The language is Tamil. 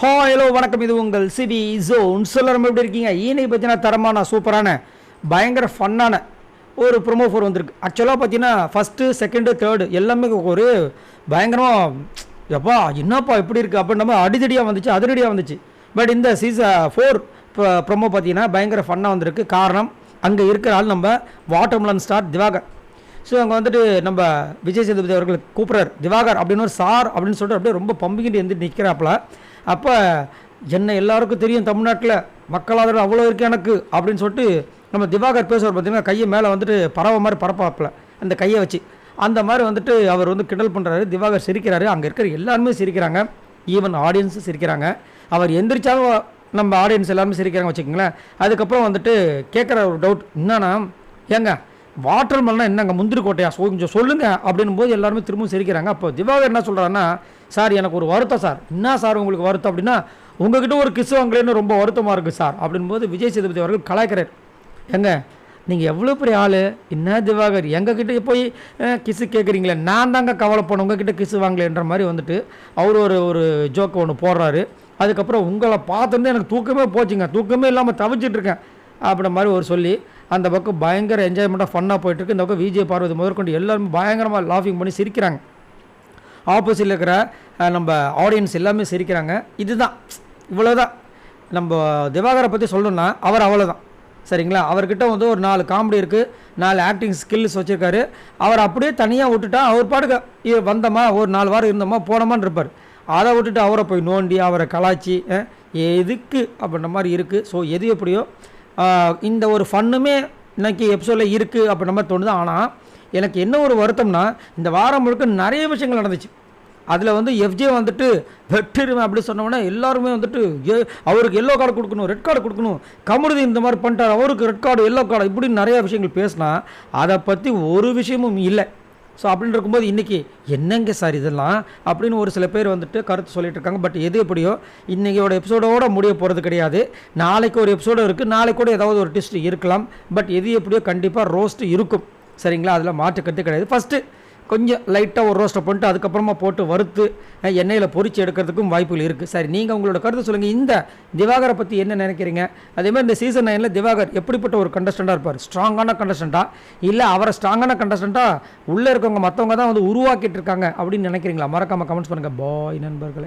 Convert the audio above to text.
ஹலோ வணக்கம். இது உங்கள் சிபி ஜோன். எல்லாரும் எப்படி இருக்கீங்க? இன்னைக்கு பார்த்தீங்கன்னா தரமான சூப்பரான பயங்கர ஃபன்னான ஒரு ப்ரொமோ ஃபோர் வந்திருக்கு. ஆக்சுவலாக பார்த்தீங்கன்னா ஃபஸ்ட்டு செகண்டு தேர்டு எல்லாமே ஒரு பயங்கரமாக எப்பா என்னப்பா எப்படி இருக்குது அப்படின்ற மாதிரி அடிதடியாக வந்துச்சு, அதிரடியாக வந்துச்சு. பட் இந்த சீசன் 4 ப்ரொமோ பார்த்தீங்கன்னா பயங்கர ஃபன்னாக வந்திருக்கு. காரணம் அங்கே இருக்கிற ஆள் நம்ம வாட்டர்மெலன் ஸ்டார் திவாகர். ஸோ அங்கே வந்துட்டு நம்ம விஜய் சேதுபதி அவர்கள் கூப்பிட்றாரு திவாகர் அப்படின்னு ஒரு சார் அப்படின்னு சொல்லிட்டு அப்படியே ரொம்ப பம்பிக்கிட்டு எழுந்து நிற்கிறாப்புல. அப்போ என்ன எல்லாருக்கும் தெரியும், தமிழ்நாட்டில் மக்களாதரவு அவ்வளோ இருக்குது எனக்கு அப்படின்னு சொல்லிட்டு நம்ம திவாகர் பேசுவார். பார்த்தீங்கன்னா கையை மேலே வந்துட்டு பறவை மாதிரி பரப்பாப்பில் அந்த கையை வச்சு அந்த மாதிரி வந்துட்டு அவர் வந்து கிண்டல் பண்ணுறாரு. திவாகர் சிரிக்கிறாரு, அங்கே இருக்கிற எல்லாருமே சிரிக்கிறாங்க, ஈவன் ஆடியன்ஸும் சிரிக்கிறாங்க. அவர் எந்திரிச்சாலும் நம்ம ஆடியன்ஸ் எல்லாருமே சிரிக்கிறாங்க வச்சுக்கோங்களேன். அதுக்கப்புறம் வந்துட்டு கேட்குற ஒரு டவுட் என்னன்னா, ஏங்க வாட்டர் மெலனா என்னங்க முந்திரி கோட்டையா கொஞ்சம் சொல்லுங்கள் அப்படின்னும் போது எல்லாருமே திரும்பவும் சிரிக்கிறாங்க. அப்போ திவாகர் என்ன சொல்கிறாருன்னா, சார் எனக்கு ஒரு வருத்தம் சார். என்ன சார் உங்களுக்கு வருத்தம் அப்படின்னா, உங்ககிட்ட ஒரு கிஸ் வாங்கலேன்னு ரொம்ப வருத்தமாக இருக்குது சார் அப்படின்போது விஜய் சேதுபதி அவர்கள் கலாய்க்கிறார். எங்க நீங்கள் எவ்வளோ பெரிய ஆள், என்ன திவாகர் எங்ககிட்ட போய் கிஸ்ஸு கேட்குறீங்களே, நான் தாங்க கவலைப்படணும் உங்ககிட்ட கிஸ்ஸு வாங்கலேன்ற மாதிரி வந்துட்டு அவர் ஒரு ஜோக்கை ஒன்று போடுறாரு. அதுக்கப்புறம் உங்களை பார்த்துருந்து எனக்கு தூக்கமே போச்சுங்க, தூக்கமே இல்லாமல் தவிச்சிட்ருக்கேன் அப்படின்ற மாதிரி ஒரு சொல்லி அந்த பக்கம் பயங்கர என்ஜாய்மெண்ட்டாக ஃபன்னாக போயிட்டுருக்கு. இந்த பக்கம் விஜய் பார்வதி முதற்கொண்டு எல்லாருமே பயங்கரமாக லாஃபிங் பண்ணி சிரிக்கிறாங்க. ஆப்போசிட்டில் இருக்கிற நம்ம ஆடியன்ஸ் எல்லாமே சிரிக்கிறாங்க. இதுதான், இவ்வளோதான். நம்ம திவாகரை பற்றி சொல்லணும்னா அவர் அவ்வளோதான், சரிங்களா? அவர்கிட்ட வந்து ஒரு 4 காமெடி இருக்குது, 4 ஆக்டிங் ஸ்கில்ஸ் வச்சுருக்காரு. அவர் அப்படியே தனியாக விட்டுட்டா அவர் பாட்டுக்கு வந்தோமா ஒரு 4 வாரம் இருந்தோமா போனோமான்னு இருப்பார். அதை விட்டுட்டு அவரை போய் நோண்டி அவரை கலாய்ச்சி எதுக்கு அப்படின்ற மாதிரி இருக்குது. ஸோ எது எப்படியோ இந்த ஒரு ஃபன்னுமே இன்றைக்கி எபிசோடில் இருக்குது அப்படின்ற மாதிரி தோணுது. ஆனால் எனக்கு என்ன ஒரு வருத்தம்னா, இந்த வாரம் முழுக்க நிறைய விஷயங்கள் நடந்துச்சு. அதில் வந்து எஃப்ஜே வந்துட்டு வெற்றிருவேன் அப்படி சொன்னோன்னே எல்லாருமே வந்துட்டு அவருக்கு எல்லோ கார்டு கொடுக்கணும், ரெட் கார்டு கொடுக்கணும், கமருதி இந்த மாதிரி பண்ணிட்டார், அவருக்கு ரெட் கார்டு எல்லோ கார்டு இப்படி நிறைய விஷயங்கள் பேசினா அதை பற்றி ஒரு விஷயமும் இல்லை. ஸோ அப்படின்னு இருக்கும்போது இன்றைக்கி என்னங்க சார் இதெல்லாம் அப்படின்னு ஒரு சில பேர் வந்துட்டு கருத்து சொல்லிட்டு இருக்காங்க. பட் எது எப்படியோ இன்றைக்கியோட எபிசோடோடு முடிய போகிறது கிடையாது. நாளைக்கு ஒரு எபிசோடு இருக்குது, நாளைக்கு கூட ஏதாவது ஒரு ட்விஸ்ட் இருக்கலாம். பட் எது எப்படியோ கண்டிப்பாக ரோஸ்ட்டு இருக்கும், சரிங்களா? அதில் மாற்று கருத்து கிடையாது. ஃபஸ்ட்டு கொஞ்சம் லைட்டாக ஒரு ரோஸ்ட்டை பண்ணிட்டு அதுக்கப்புறமா போட்டு வறுத்து எண்ணெயில் பொரித்து எடுக்கிறதுக்கும் வாய்ப்புகள் இருக்குது. சரி, நீங்கள் உங்களோட கருத்து சொல்லுங்கள். இந்த திவாகரை பற்றி என்ன நினைக்கிறீங்க? அதேமாதிரி இந்த சீசன் 9 திவாகர் எப்படிப்பட்ட ஒரு கண்டஸ்டண்ட்டாக இருப்பார்? ஸ்ட்ராங்கான கண்டஸ்டண்ட்டாக இல்லை அவரை ஸ்ட்ராங்கான கண்டஸ்டண்ட்டாக உள்ளே இருக்கவங்க மற்றவங்க தான் வந்து உருவாக்கிட்டு இருக்காங்க அப்படின்னு நினைக்கிறீங்களா? மறக்காமல் கமெண்ட்ஸ் பண்ணுங்கள். பாய் நண்பர்களே.